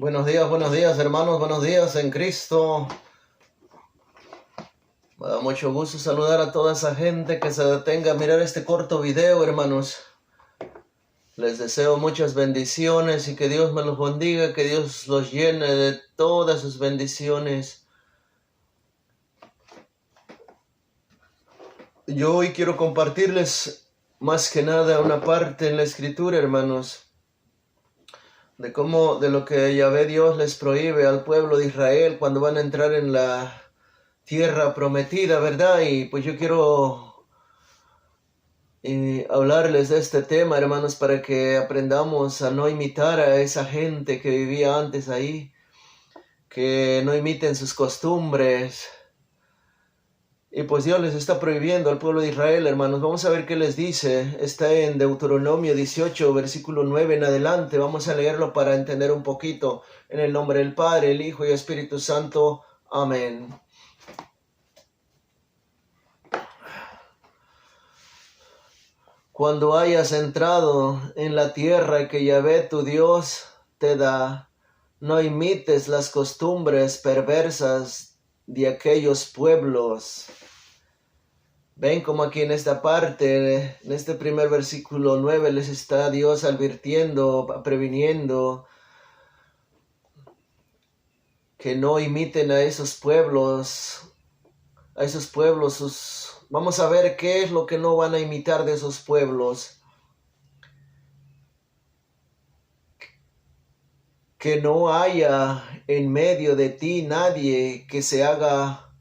Buenos días hermanos, buenos días en Cristo. Me da mucho gusto saludar a toda esa gente que se detenga a mirar este corto video, hermanos. Les deseo muchas bendiciones y que Dios me los bendiga, que Dios los llene de todas sus bendiciones. Yo hoy quiero compartirles más que nada una parte en la Escritura, hermanos, de lo que Yahvé Dios les prohíbe al pueblo de Israel cuando van a entrar en la tierra prometida, ¿verdad? Y pues yo quiero hablarles de este tema, hermanos, para que aprendamos a no imitar a esa gente que vivía antes ahí, que no imiten sus costumbres. Y pues Dios les está prohibiendo al pueblo de Israel, hermanos. Vamos a ver qué les dice. Está en Deuteronomio 18, versículo 9 en adelante. Vamos a leerlo para entender un poquito. En el nombre del Padre, el Hijo y el Espíritu Santo. Amén. Cuando hayas entrado en la tierra que Yahvé tu Dios te da, no imites las costumbres perversas de aquellos pueblos. Ven como aquí en esta parte, en este primer versículo 9, les está Dios advirtiendo, previniendo que no imiten a esos pueblos, Vamos a ver qué es lo que no van a imitar de esos pueblos. Que no haya en medio de ti nadie que se haga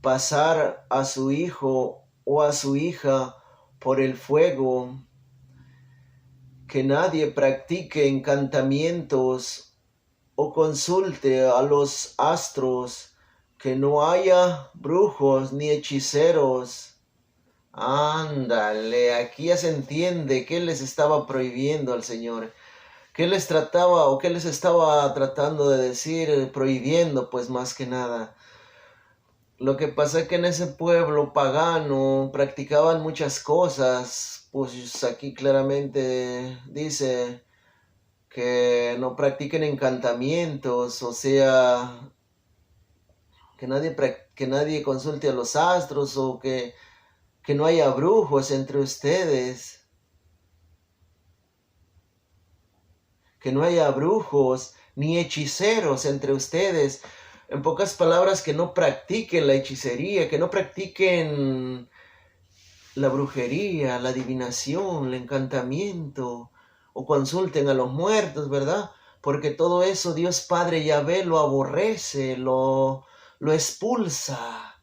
pasar a su hijo o a su hija por el fuego. Que nadie practique encantamientos o consulte a los astros. Que no haya brujos ni hechiceros. Ándale, aquí ya se entiende qué les estaba prohibiendo al Señor. ¿Qué les estaba tratando de decir, prohibiendo? Pues más que nada. Lo que pasa es que en ese pueblo pagano practicaban muchas cosas. Pues aquí claramente dice que no practiquen encantamientos, o sea, que nadie consulte a los astros, o que no haya brujos entre ustedes. Que no haya brujos ni hechiceros entre ustedes. En pocas palabras, que no practiquen la hechicería, que no practiquen la brujería, la adivinación, el encantamiento, o consulten a los muertos, ¿verdad? Porque todo eso Dios Padre Yahvé lo aborrece, lo expulsa.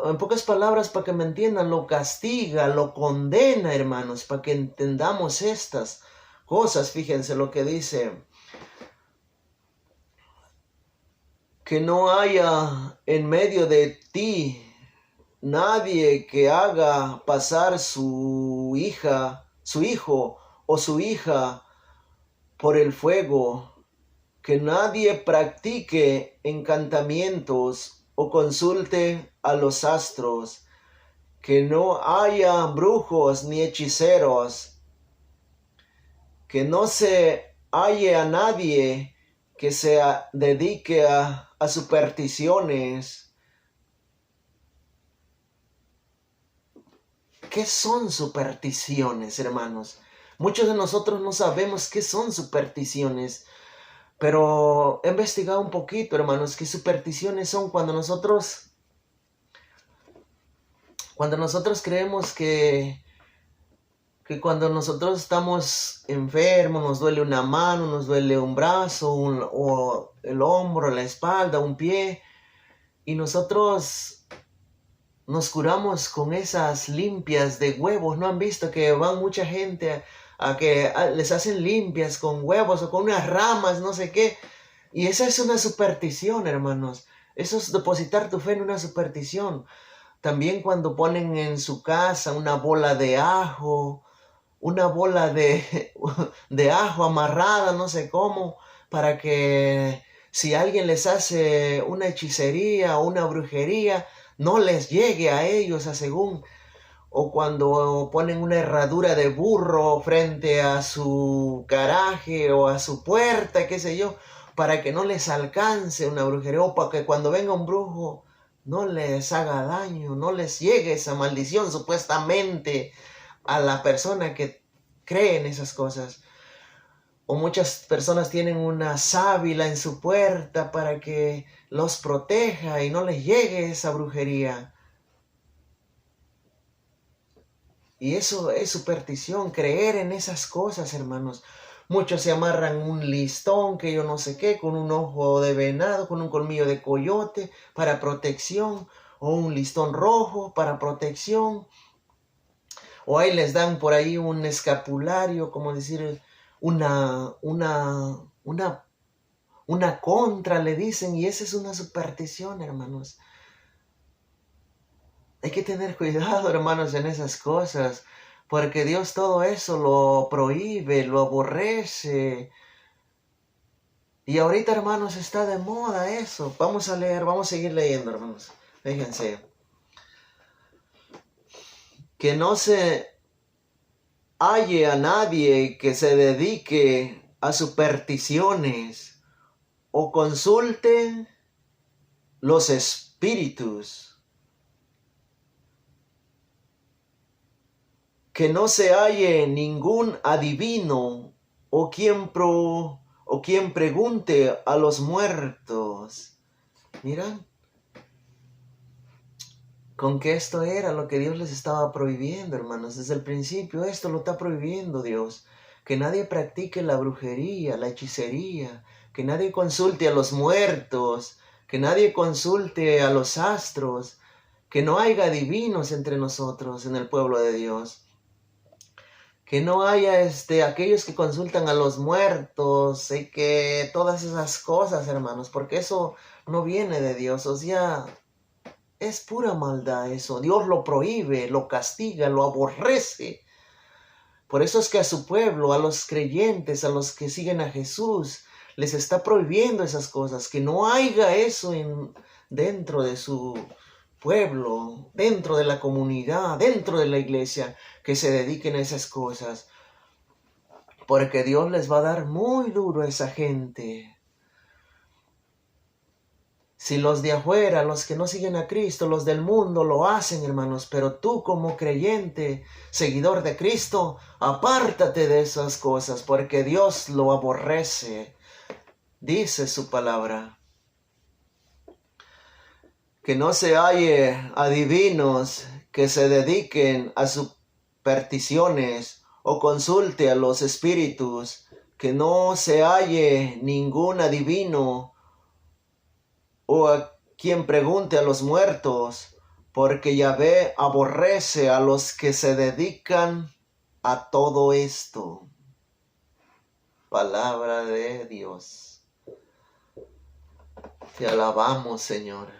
En pocas palabras, para que me entiendan, lo castiga, lo condena, hermanos, para que entendamos estas cosas. Fíjense lo que dice: que no haya en medio de ti nadie que haga pasar su hijo o su hija por el fuego. Que nadie practique encantamientos o consulte a los astros. Que no haya brujos ni hechiceros. Que no se halle a nadie que se dedique a supersticiones. ¿Qué son supersticiones, hermanos? Muchos de nosotros no sabemos qué son supersticiones, pero he investigado un poquito, hermanos, que supersticiones son cuando nosotros creemos que cuando nosotros estamos enfermos, nos duele una mano, nos duele un brazo, o el hombro, la espalda, un pie, y nosotros nos curamos con esas limpias de huevos. ¿No han visto que van mucha gente a que les hacen limpias con huevos o con unas ramas, no sé qué? Y esa es una superstición, hermanos. Eso es depositar tu fe en una superstición. También cuando ponen en su casa una bola de ajo, de ajo amarrada, no sé cómo, para que si alguien les hace una hechicería o una brujería, no les llegue a ellos, según o cuando ponen una herradura de burro frente a su garaje o a su puerta, qué sé yo, para que no les alcance una brujería, o para que cuando venga un brujo no les haga daño, no les llegue esa maldición supuestamente a la persona que cree en esas cosas. O muchas personas tienen una sábila en su puerta para que los proteja y no les llegue esa brujería. Y eso es superstición, creer en esas cosas, hermanos. Muchos se amarran un listón, que yo no sé qué, con un ojo de venado, con un colmillo de coyote para protección, o un listón rojo para protección. O ahí les dan por ahí un escapulario, como decir, una contra, le dicen, y esa es una superstición, hermanos. Hay que tener cuidado, hermanos, en esas cosas, porque Dios todo eso lo prohíbe, lo aborrece. Y ahorita, hermanos, está de moda eso. Vamos a leer, vamos a seguir leyendo, hermanos. Fíjense. Que no se halle a nadie que se dedique a supersticiones o consulte los espíritus. Que no se halle ningún adivino o quien pregunte a los muertos. Miran, con que esto era lo que Dios les estaba prohibiendo, hermanos. Desde el principio esto lo está prohibiendo Dios. Que nadie practique la brujería, la hechicería. Que nadie consulte a los muertos. Que nadie consulte a los astros. Que no haya adivinos entre nosotros en el pueblo de Dios. Que no haya aquellos que consultan a los muertos y que todas esas cosas, hermanos, porque eso no viene de Dios, o sea, es pura maldad eso. Dios lo prohíbe, lo castiga, lo aborrece. Por eso es que a su pueblo, a los creyentes, a los que siguen a Jesús, les está prohibiendo esas cosas, que no haya eso dentro de su pueblo, dentro de la comunidad, dentro de la iglesia, que se dediquen a esas cosas. Porque Dios les va a dar muy duro a esa gente. Si los de afuera, los que no siguen a Cristo, los del mundo lo hacen, hermanos, pero tú como creyente, seguidor de Cristo, apártate de esas cosas, porque Dios lo aborrece. Dice su palabra. Que no se halle adivinos que se dediquen a supersticiones o consulte a los espíritus, que no se halle ningún adivino o a quien pregunte a los muertos, porque Yahvé aborrece a los que se dedican a todo esto. Palabra de Dios. Te alabamos, Señor.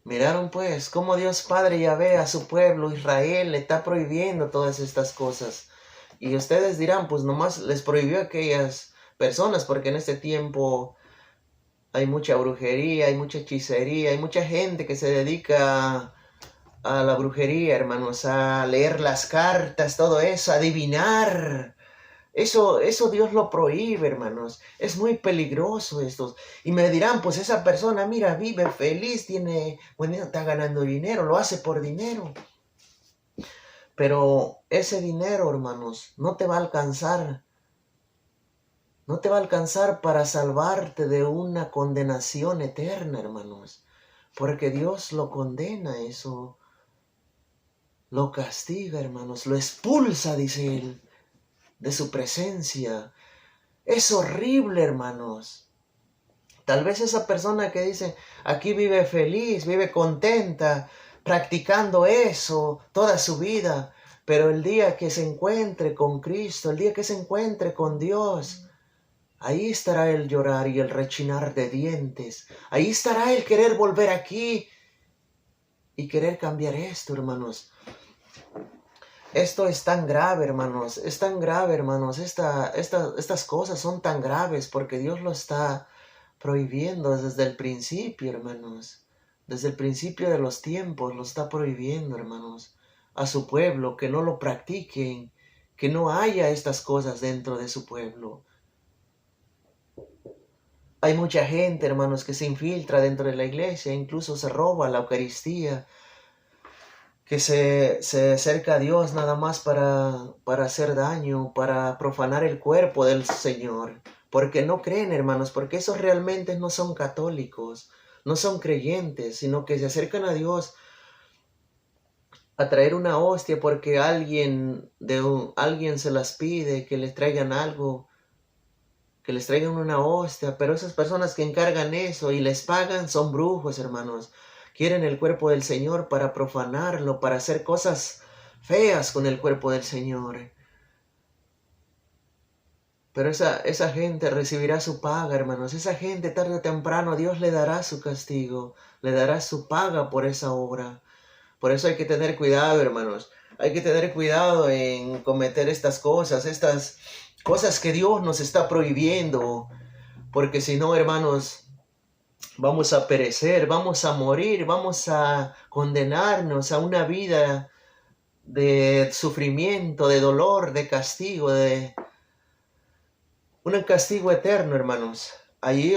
Miraron pues cómo Dios Padre Yahvé a su pueblo Israel le está prohibiendo todas estas cosas. Y ustedes dirán, pues nomás les prohibió a aquellas personas, porque en este tiempo hay mucha brujería, hay mucha hechicería, hay mucha gente que se dedica a la brujería, hermanos, a leer las cartas, todo eso, a adivinar. Eso Dios lo prohíbe, hermanos. Es muy peligroso esto. Y me dirán, pues esa persona, mira, vive feliz, está ganando dinero, lo hace por dinero. Pero ese dinero, hermanos, no te va a alcanzar. No te va a alcanzar para salvarte de una condenación eterna, hermanos. Porque Dios lo condena eso. Lo castiga, hermanos. Lo expulsa, dice Él, de su presencia. Es horrible, hermanos. Tal vez esa persona que dice, aquí vive feliz, vive contenta, practicando eso toda su vida. Pero el día que se encuentre con Cristo, el día que se encuentre con Dios, ahí estará el llorar y el rechinar de dientes. Ahí estará el querer volver aquí y querer cambiar esto, hermanos. Esto es tan grave, hermanos. Es tan grave, hermanos. Estas cosas son tan graves porque Dios lo está prohibiendo desde el principio, hermanos. Desde el principio de los tiempos lo está prohibiendo, hermanos. a su pueblo, que no lo practiquen, que no haya estas cosas dentro de su pueblo. Hay mucha gente, hermanos, que se infiltra dentro de la iglesia, incluso se roba la Eucaristía, que se acerca a Dios nada más para hacer daño, para profanar el cuerpo del Señor. Porque no creen, hermanos, porque esos realmente no son católicos, no son creyentes, sino que se acercan a Dios a traer una hostia porque alguien se las pide, que les traigan algo, que les traigan una hostia, pero esas personas que encargan eso y les pagan son brujos, hermanos. Quieren el cuerpo del Señor para profanarlo, para hacer cosas feas con el cuerpo del Señor. Pero esa gente recibirá su paga, hermanos. Esa gente tarde o temprano Dios le dará su castigo, le dará su paga por esa obra. Por eso hay que tener cuidado, hermanos. Hay que tener cuidado en cometer estas cosas que Dios nos está prohibiendo. Porque si no, hermanos, vamos a perecer, vamos a morir, vamos a condenarnos a una vida de sufrimiento, de dolor, de castigo, de un castigo eterno, hermanos. Allí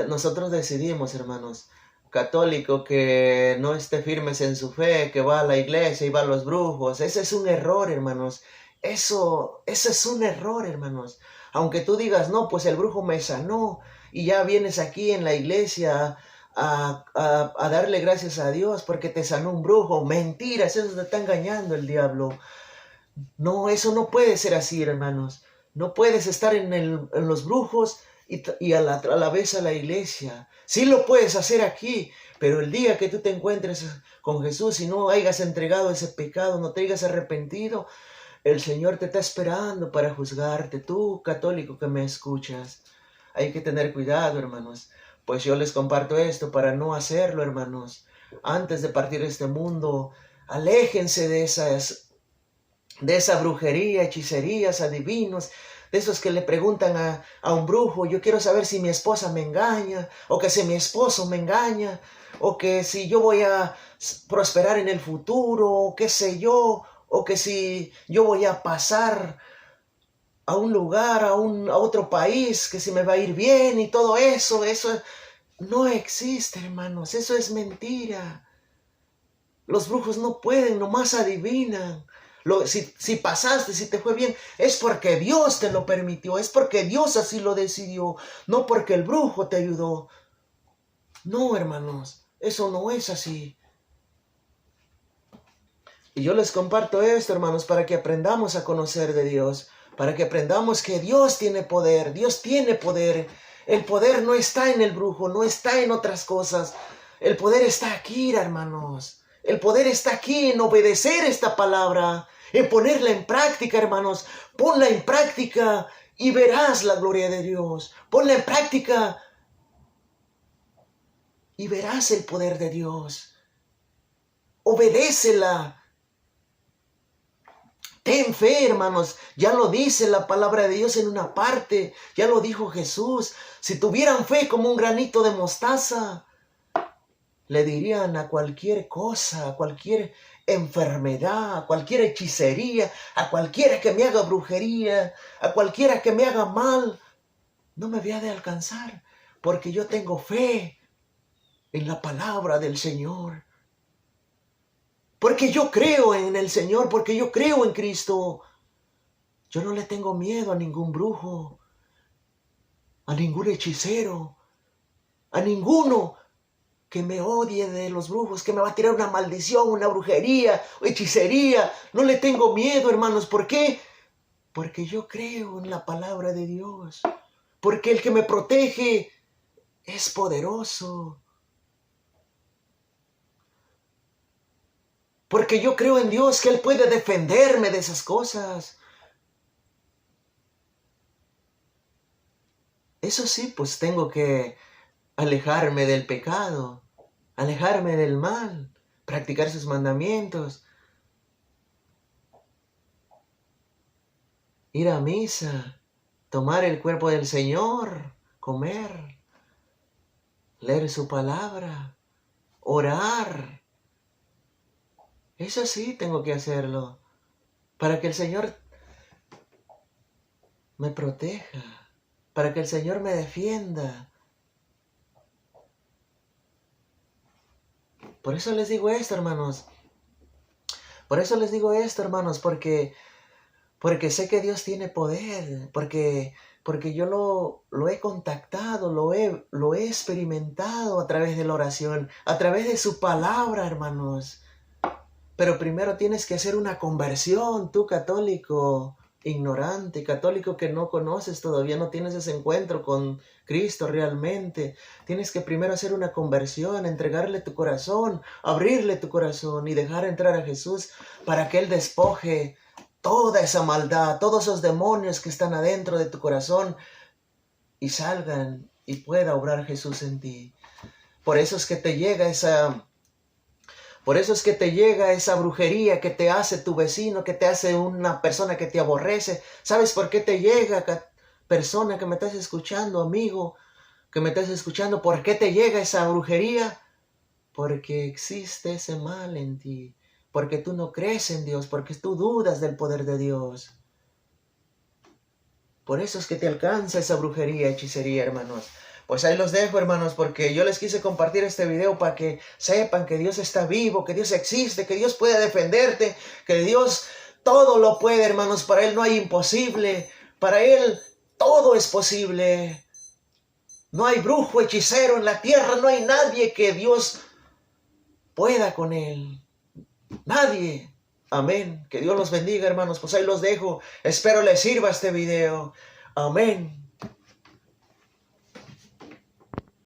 nosotros decidimos, hermanos, católico que no esté firmes en su fe, que va a la iglesia y va a los brujos. Ese es un error, hermanos. Eso es un error, hermanos. Aunque tú digas, no, pues el brujo me sanó y ya vienes aquí en la iglesia a darle gracias a Dios porque te sanó un brujo. Mentiras, eso te está engañando el diablo. No, eso no puede ser así, hermanos. No puedes estar en los brujos y a la vez a la iglesia. Sí lo puedes hacer aquí, pero el día que tú te encuentres con Jesús y no hayas entregado ese pecado, no te hayas arrepentido, el Señor te está esperando para juzgarte. Tú, católico que me escuchas, hay que tener cuidado, hermanos. Pues yo les comparto esto para no hacerlo, hermanos. Antes de partir de este mundo, aléjense de esa brujería, hechicerías, adivinos, de esos que le preguntan a un brujo, yo quiero saber si mi esposa me engaña, o que si mi esposo me engaña, o que si yo voy a prosperar en el futuro, o qué sé yo, o que si yo voy a pasar a un lugar, a otro país, que si me va a ir bien y todo eso no existe, hermanos, eso es mentira. Los brujos no pueden, nomás adivinan. Si pasaste, si te fue bien, es porque Dios te lo permitió, es porque Dios así lo decidió, no porque el brujo te ayudó. No, hermanos, eso no es así. Y yo les comparto esto, hermanos, para que aprendamos a conocer de Dios, para que aprendamos que Dios tiene poder, Dios tiene poder. El poder no está en el brujo, no está en otras cosas. El poder está aquí, hermanos. El poder está aquí en obedecer esta palabra, en ponerla en práctica, hermanos. Ponla en práctica y verás la gloria de Dios. Ponla en práctica y verás el poder de Dios. Obedécela. Ten fe, hermanos. Ya lo dice la palabra de Dios en una parte. Ya lo dijo Jesús. Si tuvieran fe como un granito de mostaza, le dirían a cualquier cosa, a cualquier enfermedad, a cualquier hechicería, a cualquiera que me haga brujería, a cualquiera que me haga mal, no me había de alcanzar, porque yo tengo fe en la palabra del Señor. Porque yo creo en el Señor, porque yo creo en Cristo. Yo no le tengo miedo a ningún brujo, a ningún hechicero, a ninguno que me odie de los brujos, que me va a tirar una maldición, una brujería, hechicería. No le tengo miedo, hermanos. ¿Por qué? Porque yo creo en la palabra de Dios. Porque el que me protege es poderoso. Porque yo creo en Dios, que Él puede defenderme de esas cosas. Eso sí, pues tengo que alejarme del pecado, alejarme del mal, practicar sus mandamientos, ir a misa, tomar el cuerpo del Señor, comer, leer su palabra, orar. Eso sí tengo que hacerlo. Para que el Señor me proteja. Para que el Señor me defienda. Por eso les digo esto, hermanos. Por eso les digo esto, hermanos, porque sé que Dios tiene poder, porque yo lo he contactado, lo he experimentado a través de la oración, a través de su palabra, hermanos. Pero primero tienes que hacer una conversión, tú católico ignorante, católico que no conoces todavía, no tienes ese encuentro con Cristo realmente. Tienes que primero hacer una conversión, entregarle tu corazón, abrirle tu corazón y dejar entrar a Jesús para que Él despoje toda esa maldad, todos esos demonios que están adentro de tu corazón y salgan y pueda obrar Jesús en ti. Por eso es que te llega esa brujería que te hace tu vecino, que te hace una persona que te aborrece. ¿Sabes por qué te llega, persona que me estás escuchando, amigo, que me estás escuchando? ¿Por qué te llega esa brujería? Porque existe ese mal en ti. Porque tú no crees en Dios, porque tú dudas del poder de Dios. Por eso es que te alcanza esa brujería, hechicería, hermanos. Pues ahí los dejo, hermanos, porque yo les quise compartir este video para que sepan que Dios está vivo, que Dios existe, que Dios puede defenderte, que Dios todo lo puede, hermanos. Para Él no hay imposible, para Él todo es posible. No hay brujo, hechicero en la tierra, no hay nadie que Dios pueda con Él. Nadie. Amén. Que Dios los bendiga, hermanos. Pues ahí los dejo. Espero les sirva este video. Amén.